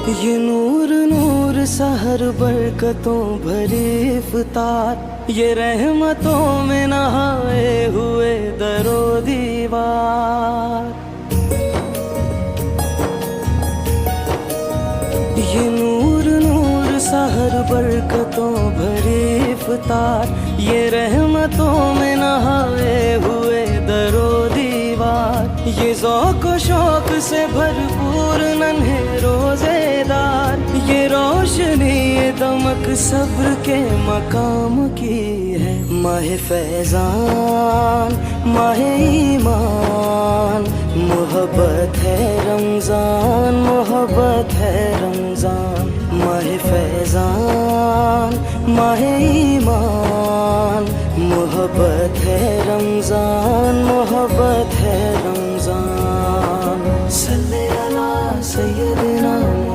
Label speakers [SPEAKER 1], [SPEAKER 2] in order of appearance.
[SPEAKER 1] ये नूर नूर सहर बरकतों भरी इफ्तार, ये रहमतों में नहाए हुए दरो दीवार। ये नूर नूर सहर बरकतों भरी इफ्तार, ये रहमतों में नहाए हुए दरो दीवार। ये ज़ौक़ व शौक़ से भरपूर नन्हे रोज़ेदार, ये रोशनी ये दमक सब्र के मकाम की है। माह फैज़ान माह ईमान, मोहब्बत है रमज़ान, मोहब्बत है रमज़ान। माह फैज़ान माह ईमान, मोहब्बत है रमज़ान, मोहब्बत है